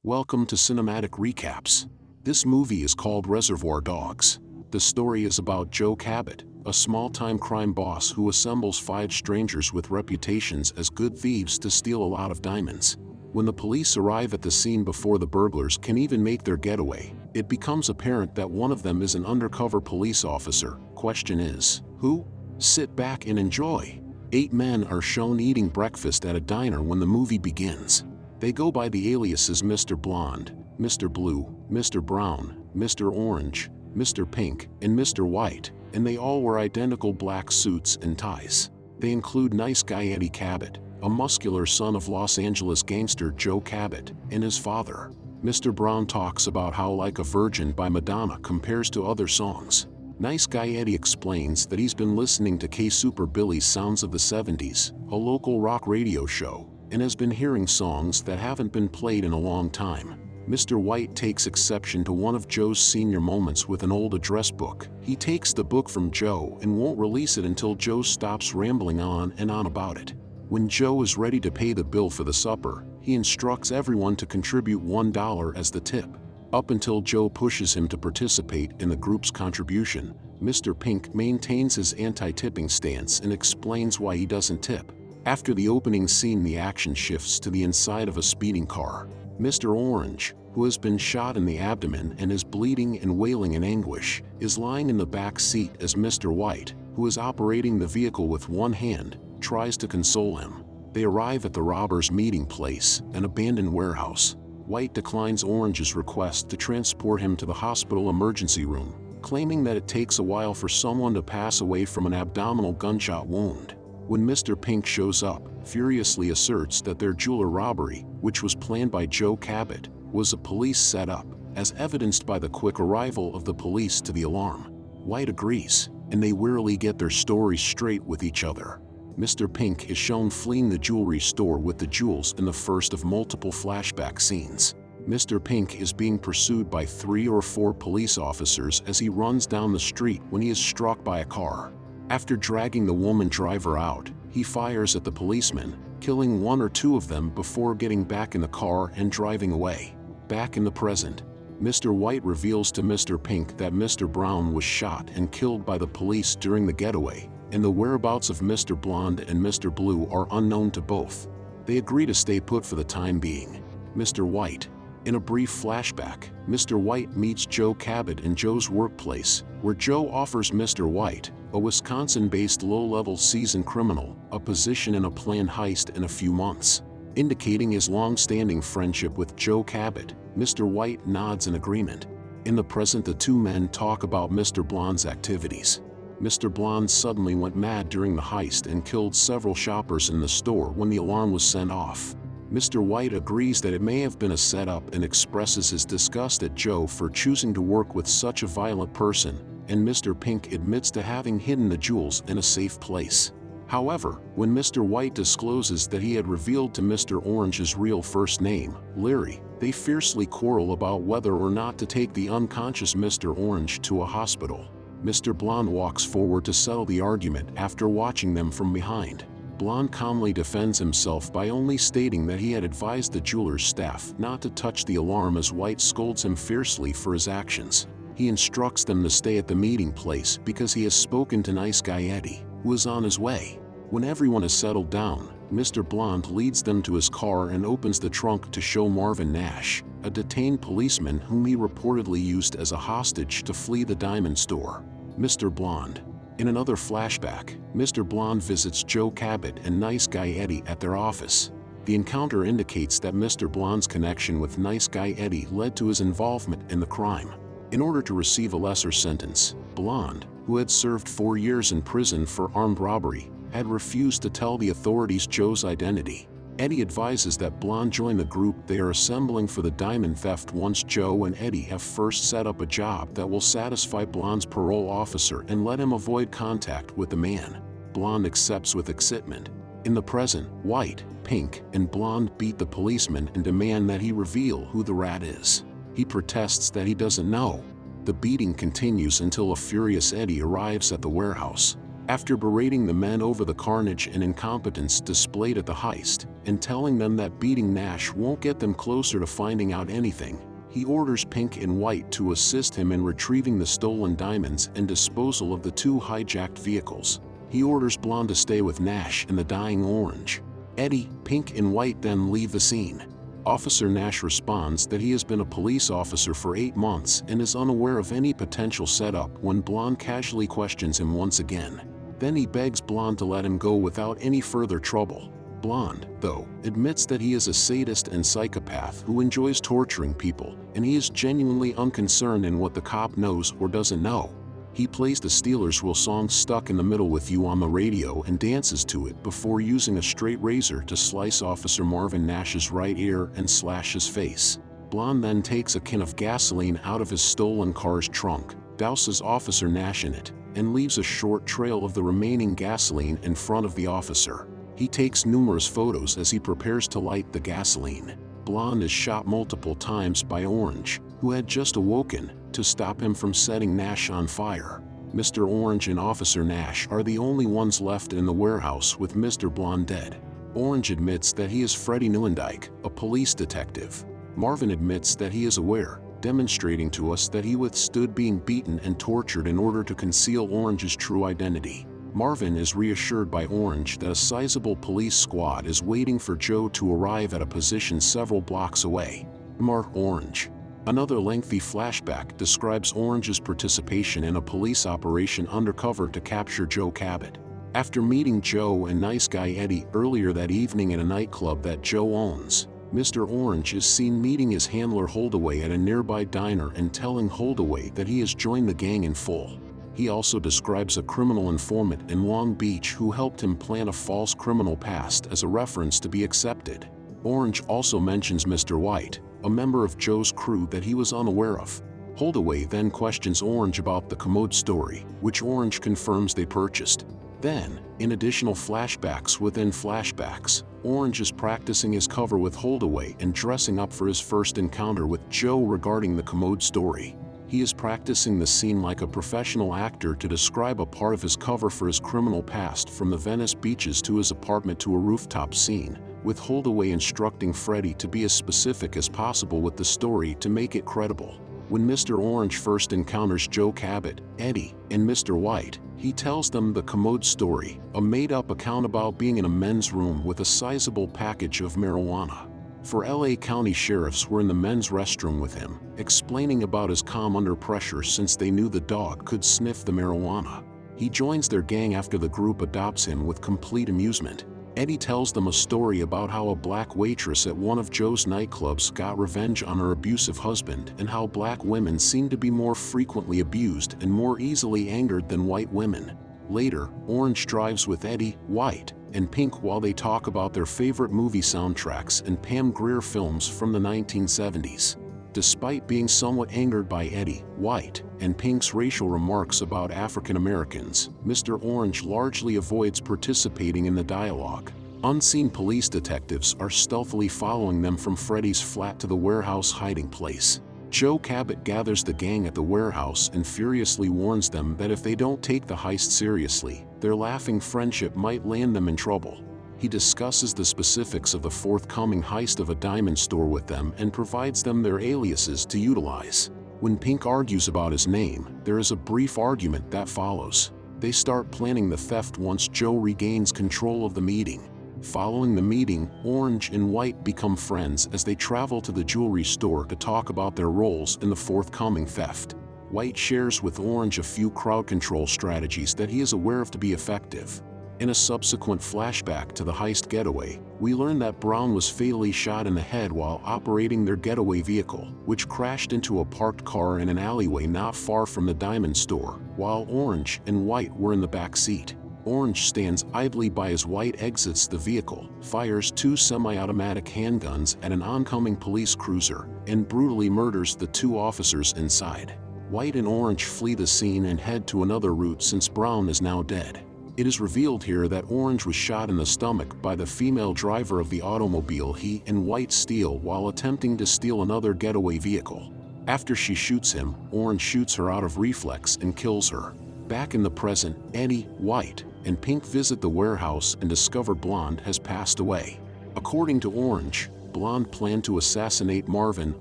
Welcome to Cinematic Recaps. This movie is called Reservoir Dogs. The story is about Joe Cabot, a small-time crime boss who assembles 5 strangers with reputations as good thieves to steal a lot of diamonds. When the police arrive at the scene before the burglars can even make their getaway, it becomes apparent that one of them is an undercover police officer. Question is, who? Sit back and enjoy. 8 men are shown eating breakfast at a diner when the movie begins. They go by the aliases Mr. Blonde, Mr. Blue, Mr. Brown, Mr. Orange, Mr. Pink, and Mr. White, and they all wear identical black suits and ties. They include nice guy Eddie Cabot, a muscular son of Los Angeles gangster Joe Cabot, and his father. Mr. Brown talks about how Like a Virgin by Madonna compares to other songs. Nice Guy Eddie explains that he's been listening to K-Super Billy's Sounds of the 70s, a local rock radio show, and has been hearing songs that haven't been played in a long time. Mr. White takes exception to one of Joe's senior moments with an old address book. He takes the book from Joe and won't release it until Joe stops rambling on and on about it. When Joe is ready to pay the bill for the supper, he instructs everyone to contribute $1 as the tip. Up until Joe pushes him to participate in the group's contribution, Mr. Pink maintains his anti-tipping stance and explains why he doesn't tip. After the opening scene, the action shifts to the inside of a speeding car. Mr. Orange, who has been shot in the abdomen and is bleeding and wailing in anguish, is lying in the back seat as Mr. White, who is operating the vehicle with one hand, tries to console him. They arrive at the robbers' meeting place, an abandoned warehouse. White declines Orange's request to transport him to the hospital emergency room, claiming that it takes a while for someone to pass away from an abdominal gunshot wound. When Mr. Pink shows up, furiously asserts that their jeweler robbery, which was planned by Joe Cabot, was a police setup, as evidenced by the quick arrival of the police to the alarm. White agrees, and they wearily get their stories straight with each other. Mr. Pink is shown fleeing the jewelry store with the jewels in the first of multiple flashback scenes. Mr. Pink is being pursued by 3 or 4 police officers as he runs down the street when he is struck by a car. After dragging the woman driver out, he fires at the policemen, killing 1 or 2 of them before getting back in the car and driving away. Back in the present, Mr. White reveals to Mr. Pink that Mr. Brown was shot and killed by the police during the getaway, and the whereabouts of Mr. Blonde and Mr. Blue are unknown to both. They agree to stay put for the time being. Mr. White. In a brief flashback, Mr. White meets Joe Cabot in Joe's workplace, where Joe offers Mr. White, a Wisconsin-based low-level seasoned criminal, a position in a planned heist in a few months. Indicating his long-standing friendship with Joe Cabot, Mr. White nods in agreement. In the present, the 2 men talk about Mr. Blonde's activities. Mr. Blonde suddenly went mad during the heist and killed several shoppers in the store when the alarm was sent off. Mr. White agrees that it may have been a setup and expresses his disgust at Joe for choosing to work with such a violent person, and Mr. Pink admits to having hidden the jewels in a safe place. However, when Mr. White discloses that he had revealed to Mr. Orange's real first name, Larry, they fiercely quarrel about whether or not to take the unconscious Mr. Orange to a hospital. Mr. Blonde walks forward to settle the argument after watching them from behind. Blonde calmly defends himself by only stating that he had advised the jeweler's staff not to touch the alarm as White scolds him fiercely for his actions. He instructs them to stay at the meeting place because he has spoken to Nice Guy Eddie, who is on his way. When everyone is settled down, Mr. Blonde leads them to his car and opens the trunk to show Marvin Nash, a detained policeman whom he reportedly used as a hostage to flee the diamond store. Mr. Blonde. In another flashback, Mr. Blonde visits Joe Cabot and Nice Guy Eddie at their office. The encounter indicates that Mr. Blonde's connection with Nice Guy Eddie led to his involvement in the crime. In order to receive a lesser sentence, Blonde, who had served 4 years in prison for armed robbery, had refused to tell the authorities Joe's identity. Eddie advises that Blonde join the group they are assembling for the diamond theft once Joe and Eddie have first set up a job that will satisfy Blonde's parole officer and let him avoid contact with the man. Blonde accepts with excitement. In the present, White, Pink, and Blonde beat the policeman and demand that he reveal who the rat is. He protests that he doesn't know. The beating continues until a furious Eddie arrives at the warehouse. After berating the men over the carnage and incompetence displayed at the heist, and telling them that beating Nash won't get them closer to finding out anything, he orders Pink and White to assist him in retrieving the stolen diamonds and disposal of the 2 hijacked vehicles. He orders Blonde to stay with Nash and the dying Orange. Eddie, Pink and White then leave the scene. Officer Nash responds that he has been a police officer for 8 months and is unaware of any potential setup when Blonde casually questions him once again. Then he begs Blonde to let him go without any further trouble. Blonde, though, admits that he is a sadist and psychopath who enjoys torturing people, and he is genuinely unconcerned in what the cop knows or doesn't know. He plays the Steelers Will song Stuck in the Middle with You on the radio and dances to it before using a straight razor to slice Officer Marvin Nash's right ear and slash his face. Blonde then takes a can of gasoline out of his stolen car's trunk, douses Officer Nash in it, and leaves a short trail of the remaining gasoline in front of the officer. He takes numerous photos as he prepares to light the gasoline. Blonde is shot multiple times by Orange, who had just awoken, to stop him from setting Nash on fire. Mr. Orange and Officer Nash are the only ones left in the warehouse with Mr. Blonde dead. Orange admits that he is Freddie Neuendijk, a police detective. Marvin admits that he is aware, demonstrating to us that he withstood being beaten and tortured in order to conceal Orange's true identity. Marvin is reassured by Orange that a sizable police squad is waiting for Joe to arrive at a position several blocks away. Orange. Another lengthy flashback describes Orange's participation in a police operation undercover to capture Joe Cabot. After meeting Joe and nice guy Eddie earlier that evening at a nightclub that Joe owns, Mr. Orange is seen meeting his handler Holdaway at a nearby diner and telling Holdaway that he has joined the gang in full. He also describes a criminal informant in Long Beach who helped him plan a false criminal past as a reference to be accepted. Orange also mentions Mr. White, a member of Joe's crew that he was unaware of. Holdaway then questions Orange about the commode story, which Orange confirms they purchased. Then, in additional flashbacks within flashbacks, Orange is practicing his cover with Holdaway and dressing up for his first encounter with Joe regarding the commode story. He is practicing the scene like a professional actor to describe a part of his cover for his criminal past, from the Venice beaches to his apartment to a rooftop scene, with Holdaway instructing Freddie to be as specific as possible with the story to make it credible. When Mr. Orange first encounters Joe Cabot, Eddie, and Mr. White, he tells them the commode story, a made-up account about being in a men's room with a sizable package of marijuana. 4 LA County sheriffs were in the men's restroom with him, explaining about his calm under pressure since they knew the dog could sniff the marijuana. He joins their gang after the group adopts him with complete amusement. Eddie tells them a story about how a black waitress at one of Joe's nightclubs got revenge on her abusive husband and how black women seem to be more frequently abused and more easily angered than white women. Later, Orange drives with Eddie, White, and Pink while they talk about their favorite movie soundtracks and Pam Grier films from the 1970s. Despite being somewhat angered by Eddie, White, and Pink's racial remarks about African Americans, Mr. Orange largely avoids participating in the dialogue. Unseen police detectives are stealthily following them from Freddie's flat to the warehouse hiding place. Joe Cabot gathers the gang at the warehouse and furiously warns them that if they don't take the heist seriously, their laughing friendship might land them in trouble. He discusses the specifics of the forthcoming heist of a diamond store with them and provides them their aliases to utilize. When Pink argues about his name, there is a brief argument that follows. They start planning the theft once Joe regains control of the meeting. Following the meeting, Orange and White become friends as they travel to the jewelry store to talk about their roles in the forthcoming theft. White shares with Orange a few crowd control strategies that he is aware of to be effective. In a subsequent flashback to the heist getaway, we learn that Brown was fatally shot in the head while operating their getaway vehicle, which crashed into a parked car in an alleyway not far from the diamond store, while Orange and White were in the back seat. Orange stands idly by as White exits the vehicle, fires 2 semi-automatic handguns at an oncoming police cruiser, and brutally murders the 2 officers inside. White and Orange flee the scene and head to another route since Brown is now dead. It is revealed here that Orange was shot in the stomach by the female driver of the automobile he and White steal while attempting to steal another getaway vehicle. After she shoots him, Orange shoots her out of reflex and kills her. Back in the present, Eddie, White, and Pink visit the warehouse and discover Blonde has passed away. According to Orange, Blonde planned to assassinate Marvin,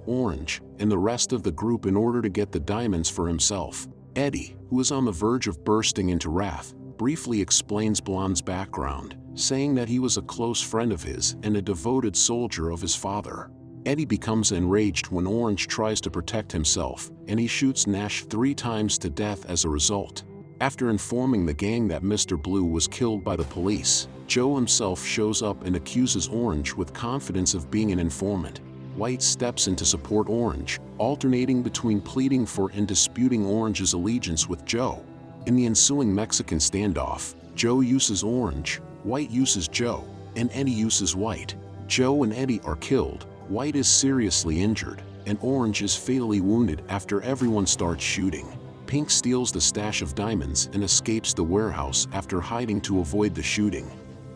Orange, and the rest of the group in order to get the diamonds for himself. Eddie, who is on the verge of bursting into wrath, briefly explains Blonde's background, saying that he was a close friend of his and a devoted soldier of his father. Eddie becomes enraged when Orange tries to protect himself, and he shoots Nash 3 times to death as a result. After informing the gang that Mr. Blue was killed by the police, Joe himself shows up and accuses Orange with confidence of being an informant. White steps in to support Orange, alternating between pleading for and disputing Orange's allegiance with Joe. In the ensuing Mexican standoff, Joe uses Orange, White uses Joe, and Eddie uses White. Joe and Eddie are killed, White is seriously injured, and Orange is fatally wounded after everyone starts shooting. Pink steals the stash of diamonds and escapes the warehouse after hiding to avoid the shooting.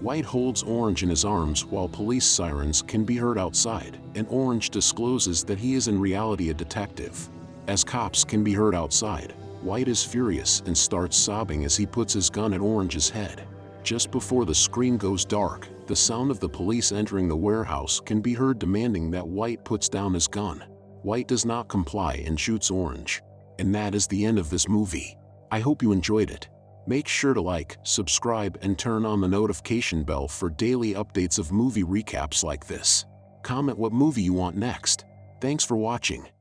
White holds Orange in his arms while police sirens can be heard outside, and Orange discloses that he is in reality a detective. As cops can be heard outside, White is furious and starts sobbing as he puts his gun at Orange's head. Just before the screen goes dark, the sound of the police entering the warehouse can be heard demanding that White puts down his gun. White does not comply and shoots Orange. And that is the end of this movie. I hope you enjoyed it. Make sure to like, subscribe, and turn on the notification bell for daily updates of movie recaps like this. Comment what movie you want next. Thanks for watching.